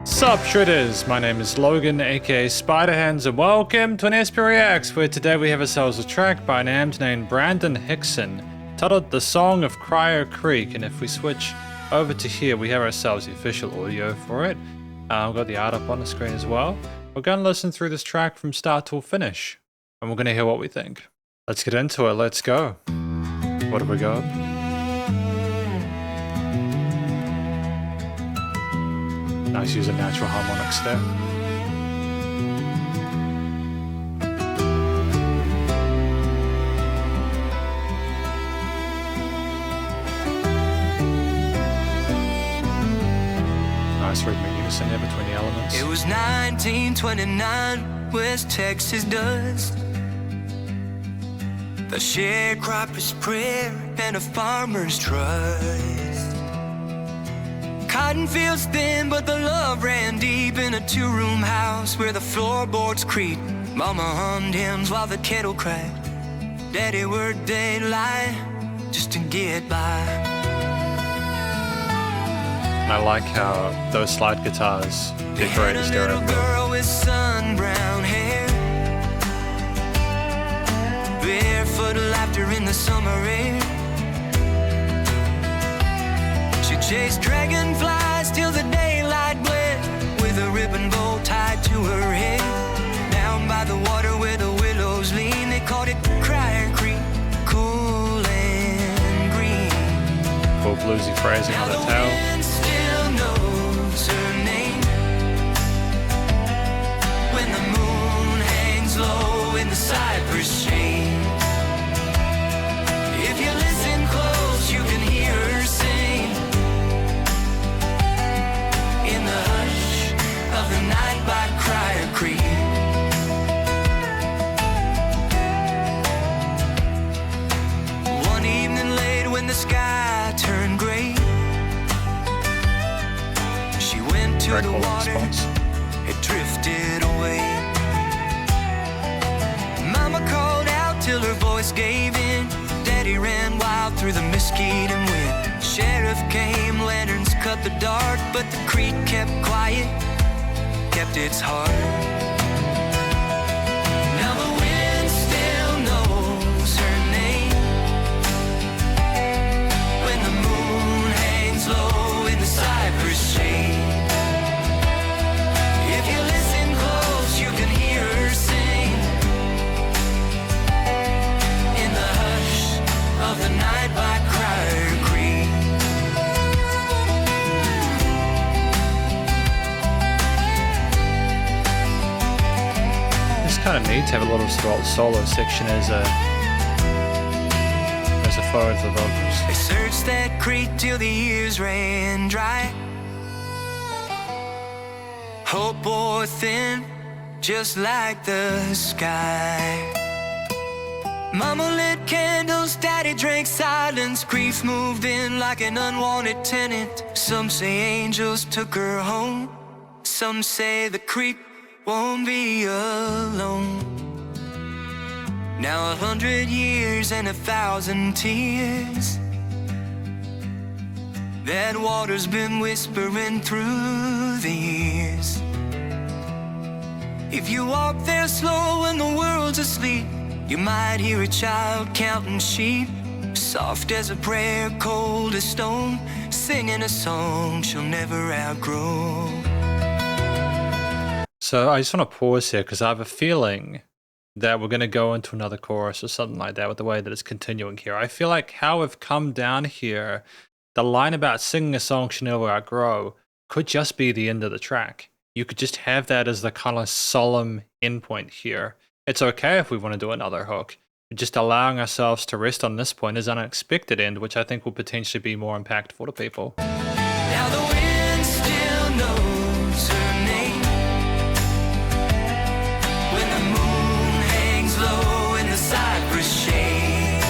Sup Shredders, my name is Logan aka Spiderhands and welcome to an SP Reacts, where today we have ourselves a track by an am named Brandon Hixson titled The Song of Cryo Creek, and if we switch over to here we have ourselves the official audio for it. We've got the art up on the screen as well. We're going to listen through this track from start till finish and we're going to hear what we think. Let's get into it, let's go. What have we got? Nice use of natural harmonics there. Nice rhythmic unison there between the elements. It was 1929, West Texas dust. The sharecropper's prayer and a farmer's trust. Cotton fields thin, but the love ran deep in a two-room house where the floorboards creaked. Mama hummed hymns while the kettle cracked. Daddy worked daylight just to get by. And I like how those slide guitars decorate the stereo. A little girl with sun brown hair, barefoot laughter in the summer air. She chased dragonflies till the daylight bled, with a ribbon bow tied to her head. Down by the water where the willows lean, they called it Cryo Creek, cool and green. Cool bluesy phrasing on the tail. Now the wind still knows her name when the moon hangs low in the cypress shade. If you listen close, you can hear her sing in the hush of the night by Cryo Creek. One evening late when the sky turned gray, she went to the water, it drifted away. Mama called out till her voice gave in. Daddy ran wild through the mesquite and wind. Sheriff came, lanterns cut the dark, but the creek kept quiet, kept its heart. Now the wind still knows her name when the moon hangs low in the cypress shade. If you listen close, you can hear her sing in the hush of the night by Cryo Creek. It's kind of neat to have a little solo section as a forward for vocals. They searched that creek till the years ran dry. Hope bore thin, just like the sky. Mama lit candles, Daddy drank silence. Grief moved in like an unwanted tenant. Some say angels took her home, some say the creek won't be alone. Now 100 years and 1,000 tears, that water's been whispering through the years. If you walk there slow when the world's asleep, you might hear a child counting sheep, soft as a prayer, cold as stone, singing a song she'll never outgrow. So I just want to pause here because I have a feeling that we're going to go into another chorus or something like that with the way that it's continuing here. I feel like how we've come down here, the line about singing a song she'll never outgrow could just be the end of the track. You could just have that as the kind of solemn endpoint here. It's okay if we want to do another hook. Just allowing ourselves to rest on this point is an unexpected end, which I think will potentially be more impactful to people. Now the wind still knows her name when the moon hangs low in the cypress shade.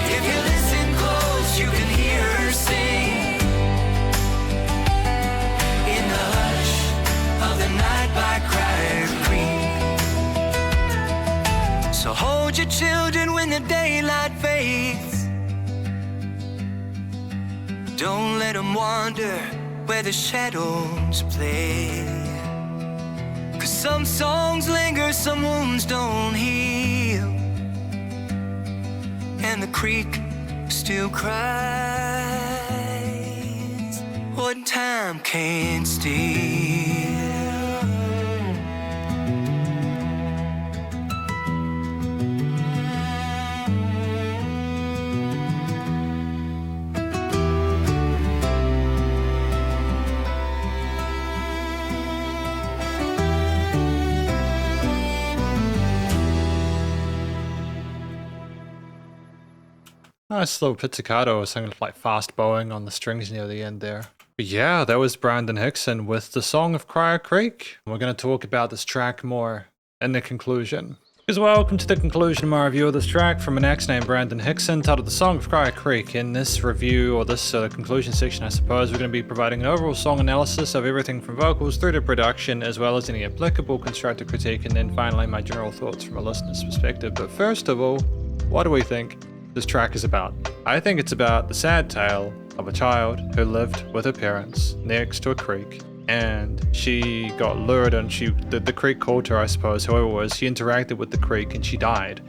If you listen close, you can hear her sing in the hush of the night by Cryo Creek. So hold your children when the daylight fades. Don't let them wander where the shadows play. 'Cause some songs linger, some wounds don't heal, and the creek still cries what time can't steal. Nice little pizzicato or something like fast bowing on the strings near the end there. But yeah, that was Brandon Hixson with the song of Crier Creek. We're going to talk about this track more in the conclusion. Because welcome to the conclusion of my review of this track from an ex named Brandon Hixson titled The Song of Crier Creek. In this review, or this conclusion section I suppose, we're going to be providing an overall song analysis of everything from vocals through to production, as well as any applicable constructive critique, and then finally my general thoughts from a listener's perspective. But first of all, what do we think this track is about? I think it's about the sad tale of a child who lived with her parents next to a creek, and she got lured, and the creek called her, I suppose, whoever it was. She interacted with the creek and she died,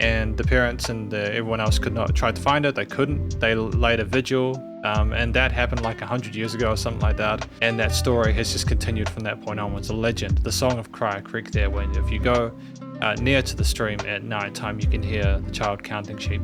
and the parents and everyone else could not try to find her. They couldn't. They laid a vigil, and that happened like 100 years ago or something like that, and that story has just continued from that point onwards. A legend, the Song of Crier Creek there, when if you go near to the stream at night time, you can hear the child counting sheep.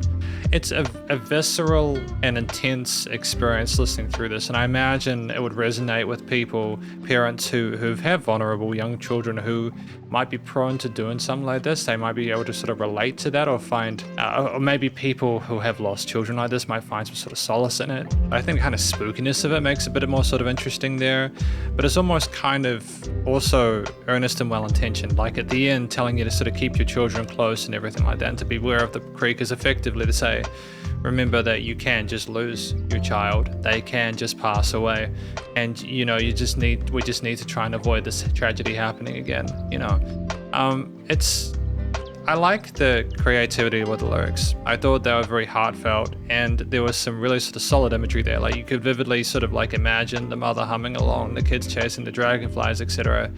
It's a visceral and intense experience listening through this, and I imagine it would resonate with people, parents who have vulnerable young children who might be prone to doing something like this. They might be able to sort of relate to that, or find, or maybe people who have lost children like this might find some sort of solace in it. I think the kind of spookiness of it makes it a bit more sort of interesting there, but it's almost kind of also earnest and well-intentioned, like at the end telling you to sort of keep your children close and everything like that, and to beware of the creek is effectively to say, remember that you can just lose your child, they can just pass away, and we just need to try and avoid this tragedy happening again. I like the creativity with the lyrics. I thought they were very heartfelt, and there was some really sort of solid imagery there. Like you could vividly sort of like imagine the mother humming along, the kids chasing the dragonflies, etc.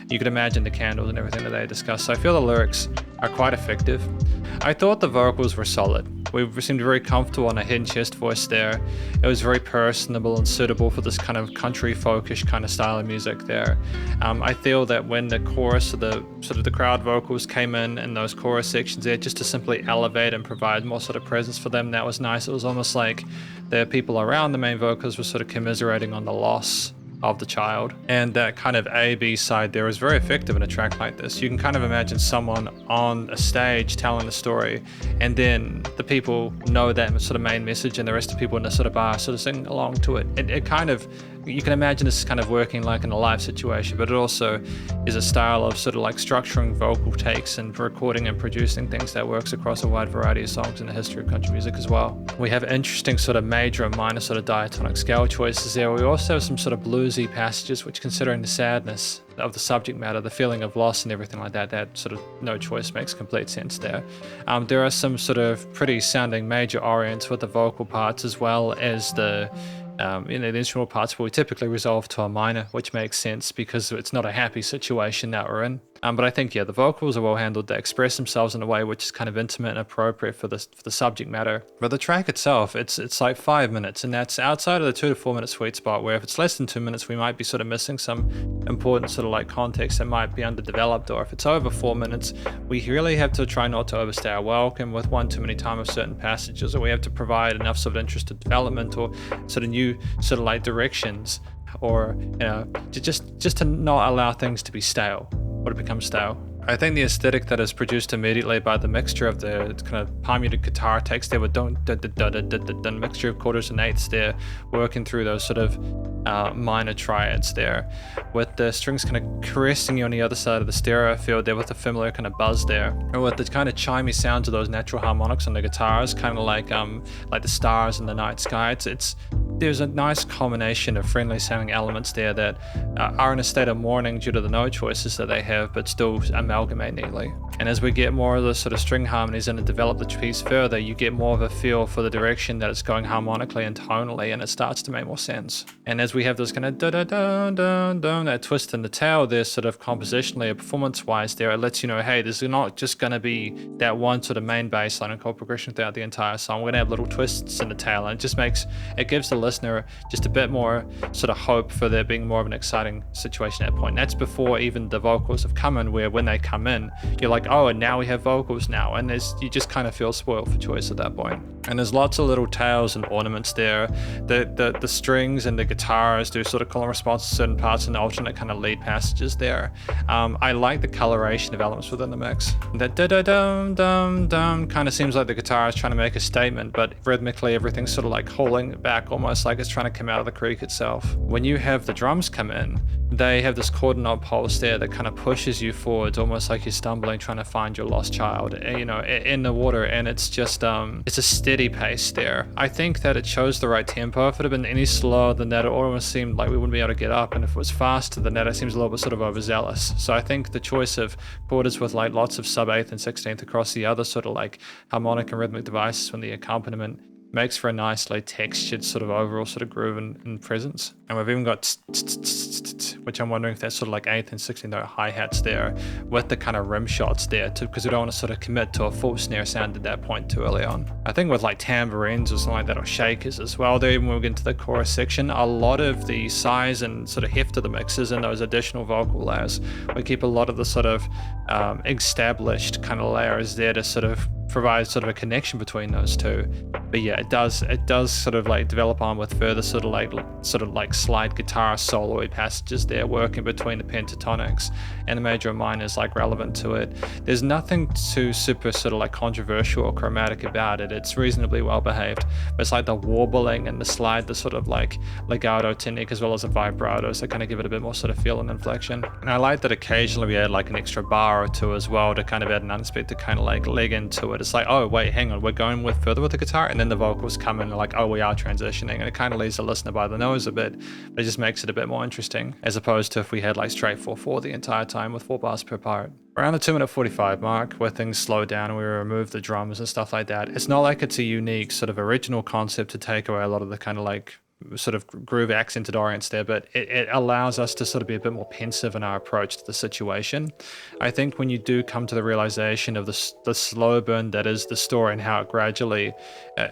You could imagine the candles and everything that they discussed. So I feel the lyrics are quite effective. I thought the vocals were solid. We seemed very comfortable on a hidden chest voice there. It was very personable and suitable for this kind of country folkish kind of style of music there. I feel that when the chorus of the crowd vocals came in those chorus sections there, just to simply elevate and provide more sort of presence for them, that was nice. It was almost like the people around the main vocals were sort of commiserating on the loss of the child, and that kind of A-B side there is very effective in a track like this. You can kind of imagine someone on a stage telling the story, and then the people know that sort of main message, and the rest of the people in the sort of bar sort of sing along to it. It kind of, you can imagine this kind of working like in a live situation, but it also is a style of sort of like structuring vocal takes and recording and producing things that works across a wide variety of songs in the history of country music as well. We have interesting sort of major and minor sort of diatonic scale choices there. We also have some sort of bluesy passages, which, considering the sadness of the subject matter, the feeling of loss and everything like that, that sort of no choice makes complete sense there. There are some sort of pretty sounding major orients with the vocal parts, as well as the instrumental parts, where we typically resolve to a minor, which makes sense because it's not a happy situation that we're in. But I think, yeah, the vocals are well handled. They express themselves in a way which is kind of intimate and appropriate for the subject matter. But the track itself, it's like 5 minutes, and that's outside of the 2 to 4 minute sweet spot, where if it's less than 2 minutes, we might be sort of missing some important sort of like context that might be underdeveloped, or if it's over 4 minutes, we really have to try not to overstay our welcome with one too many time of certain passages, or we have to provide enough sort of interested development or sort of new sort of like directions, or just to not allow things to be stale or to become stale. I think the aesthetic that is produced immediately by the mixture of the kind of palm-muted guitar takes there with the mixture of quarters and eighths there, working through those sort of minor triads there, with the strings kind of caressing you on the other side of the stereo field there with a familiar kind of buzz there, and with the kind of chimey sounds of those natural harmonics on the guitars, kind of like the stars in the night sky. It's there's a nice combination of friendly sounding elements there that are in a state of mourning due to the note choices that they have, but still amalgamate neatly. And as we get more of the sort of string harmonies and develop the piece further, you get more of a feel for the direction that it's going harmonically and tonally, and it starts to make more sense. And as we have this kind of da-da-dun-dun-dun, that twist in the tail there, sort of compositionally or performance-wise there, it lets you know, hey, there's not just going to be that one sort of main bass line and chord progression throughout the entire song. We're going to have little twists in the tail, and it gives the listener just a bit more sort of hope for there being more of an exciting situation at that point. And that's before even the vocals have come in, where when they come in, you're like, oh, and now we have vocals now, and you just kind of feel spoiled for choice at that point. And there's lots of little tails and ornaments there. The strings and the guitars do sort of call and response to certain parts and alternate kind of lead passages there. I like the coloration of elements within the mix. That da-da-dum-dum-dum kind of seems like the guitar is trying to make a statement, but rhythmically everything's sort of like holding back, almost like it's trying to come out of the creek itself. When you have the drums come in, they have this quarter note pulse there that kind of pushes you forwards, almost like you're stumbling trying to find your lost child, you know, in the water. And it's just it's a steady pace there. I think that it shows the right tempo. If it had been any slower than that, it almost seemed like we wouldn't be able to get up, and if it was faster than that, it seems a little bit sort of overzealous. So I think the choice of quarters with like lots of sub 8th and 16th across the other sort of like harmonic and rhythmic devices when the accompaniment makes for a nicely textured sort of overall sort of groove and presence. And we've even got which I'm wondering if that's sort of like 8th and 16th note hi-hats there with the kind of rim shots there too, because we don't want to sort of commit to a full snare sound at that point too early on. I think with like tambourines or something like that, or shakers as well there, even when we get into the chorus section, a lot of the size and sort of heft of the mixes and those additional vocal layers, we keep a lot of the sort of established kind of layers there to sort of provide sort of a connection between those two. But yeah, it does sort of like develop on with further sort of like slide guitar solo passages there, working between the pentatonics and the major and minors like relevant to it. There's nothing too super sort of like controversial or chromatic about it. It's reasonably well behaved, but it's like the warbling and the slide, the sort of like legato technique, as well as the vibratos that kind of give it a bit more sort of feel and inflection. And I like that occasionally we add like an extra bar or two as well to kind of add an unexpected kind of like leg into it. It's like, oh wait, hang on, we're going further with the guitar, and then the vocals come in and like, oh, we are transitioning, and it kind of leaves the listener by the nose a bit, but it just makes it a bit more interesting, as opposed to if we had like straight 4/4 the entire time with 4 bars per part. Around the 2-minute 45 mark, where things slow down and we remove the drums and stuff like that, it's not like it's a unique sort of original concept to take away a lot of the kind of like sort of groove accented orients there, but it allows us to sort of be a bit more pensive in our approach to the situation. I think when you do come to the realization of the slow burn that is the story and how it gradually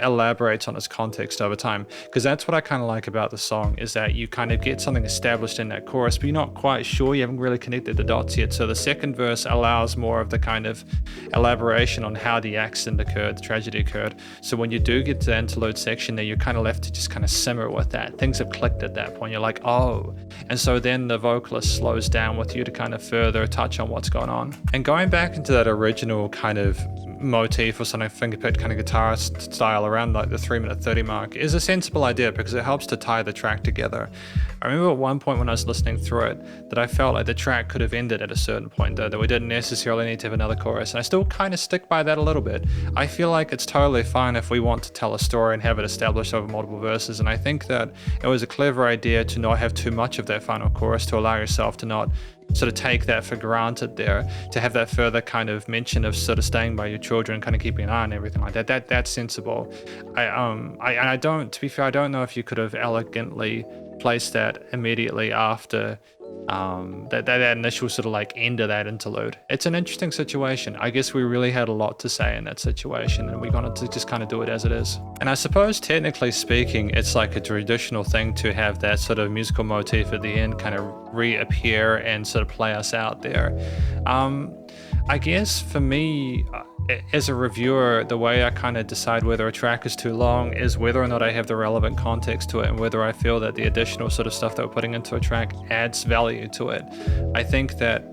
elaborates on its context over time, because that's what I kind of like about the song, is that you kind of get something established in that chorus, but you're not quite sure, you haven't really connected the dots yet. So the second verse allows more of the kind of elaboration on how the accident occurred, the tragedy occurred. So when you do get to the interlude section there, you're kind of left to just kind of simmer with that. Things have clicked at that point. You're like, oh. And so then the vocalist slows down with you to kind of further touch on what's going on. And going back into that original kind of motif or something, fingerpicked kind of guitar style around like the 3-minute 30 mark is a sensible idea, because it helps to tie the track together. I remember at one point when I was listening through it that I felt like the track could have ended at a certain point though, that we didn't necessarily need to have another chorus, and I still kind of stick by that a little bit. I feel like it's totally fine if we want to tell a story and have it established over multiple verses, and I think that it was a clever idea to not have too much of that final chorus, to allow yourself to not sort of take that for granted there, to have that further kind of mention of sort of staying by your children, kind of keeping an eye on everything like that. That's sensible. I don't, to be fair, I don't know if you could have elegantly placed that immediately after that initial sort of like end of that interlude. It's an interesting situation. I guess we really had a lot to say in that situation, and we wanted to just kind of do it as it is. And I suppose technically speaking, it's like a traditional thing to have that sort of musical motif at the end kind of reappear and sort of play us out there. I guess for me, as a reviewer, the way I kind of decide whether a track is too long is whether or not I have the relevant context to it, and whether I feel that the additional sort of stuff that we're putting into a track adds value to it. I think that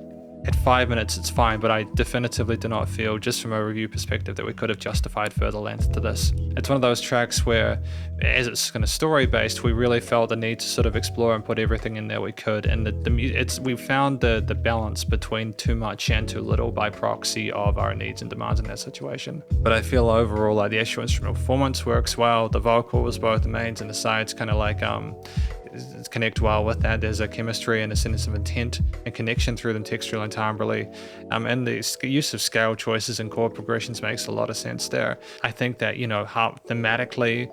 At 5 minutes, it's fine, but I definitively do not feel, just from a review perspective, that we could have justified further length to this. It's one of those tracks where, as it's kind of story-based, we really felt the need to sort of explore and put everything in there we could, and we found the balance between too much and too little by proxy of our needs and demands in that situation. But I feel overall like the actual instrumental performance works well. The vocals, both the mains and the sides, kind of like connect well with that. There's a chemistry and a sense of intent and connection through them texturally and timbrally, and the use of scale choices and chord progressions makes a lot of sense there. I think that, you know, how thematically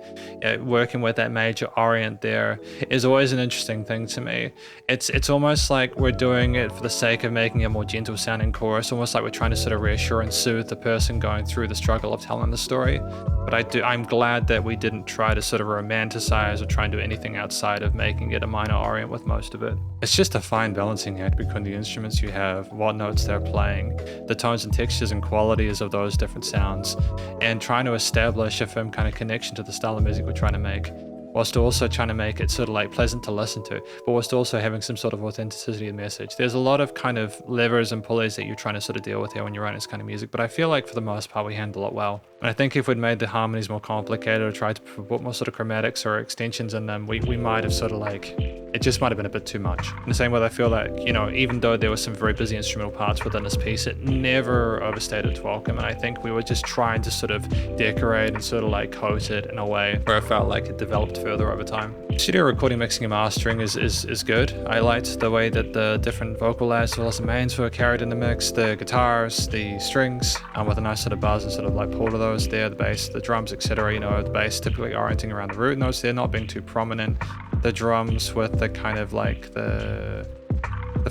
working with that major orient there is always an interesting thing to me. It's almost like we're doing it for the sake of making a more gentle sounding chorus, almost like we're trying to sort of reassure and soothe the person going through the struggle of telling the story. But I'm glad that we didn't try to sort of romanticize or try and do anything outside of making it a minor orient with most of it. It's just a fine balancing act between the instruments you have, what notes they're playing, the tones and textures and qualities of those different sounds, and trying to establish a firm kind of connection to the style of music we're trying to make, whilst also trying to make it sort of like pleasant to listen to, but whilst also having some sort of authenticity of message. There's a lot of kind of levers and pulleys that you're trying to sort of deal with here when you're writing this kind of music, but I feel like for the most part we handle it well. And I think if we'd made the harmonies more complicated or tried to put more sort of chromatics or extensions in them, we might have sort of like, it just might have been a bit too much. In the same way, I feel like, you know, even though there were some very busy instrumental parts within this piece, it never overstayed its welcome. And I think we were just trying to sort of decorate and sort of like coat it in a way where I felt like it developed further over time. Studio recording, mixing and mastering is good. I liked the way that the different vocal layers as well as the mains were carried in the mix, the guitars, the strings, with a nice sort of buzz and sort of like pull to those there, the bass, the drums, etc. You know, the bass typically orienting around the root notes there, not being too prominent. The drums with the kind of like the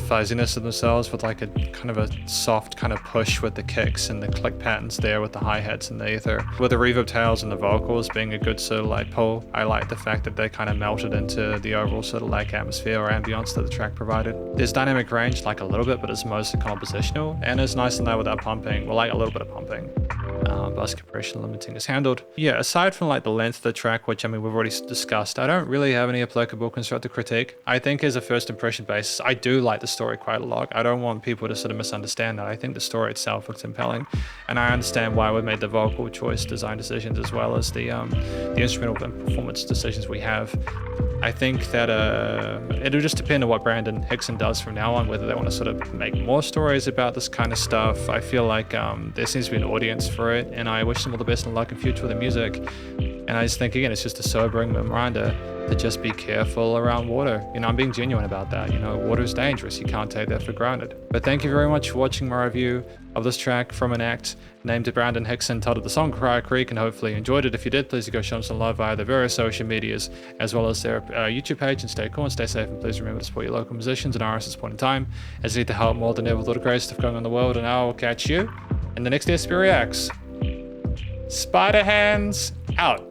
fuzziness of themselves, with like a kind of a soft kind of push with the kicks and the click patterns there with the hi-hats and the ether. With the reverb tails and the vocals being a good sort of like pull, I like the fact that they kind of melted into the overall sort of like atmosphere or ambience that the track provided. There's dynamic range like a little bit, but it's mostly compositional, and it's nice to know without pumping, well, like a little bit of pumping. Bus compression limiting is handled. Yeah, aside from like the length of the track, which I mean we've already discussed, I don't really have any applicable constructive critique. I think as a first impression basis, I do like the story quite a lot. I don't want people to sort of misunderstand that. I think the story itself looks compelling, and I understand why we made the vocal choice design decisions as well as the instrumental and performance decisions we have. I think that it'll just depend on what Brandon Hixson does from now on, whether they want to sort of make more stories about this kind of stuff. I feel like there seems to be an audience for it, and I wish them all the best and luck in future with the music. And I just think, again, it's just a sobering reminder to just be careful around water. You know, I'm being genuine about that. You know, water is dangerous. You can't take that for granted. But thank you very much for watching my review of this track from an act named Brandon Hixson, titled The Song Crier Creek, and hopefully you enjoyed it. If you did, please go show them some love via their various social medias, as well as their YouTube page, and stay cool and stay safe, and please remember to support your local musicians and artists at this point in time, as they need the help more than ever with all the great stuff going on in the world. And I will catch you in the next SP Reacts. Spiderhands out.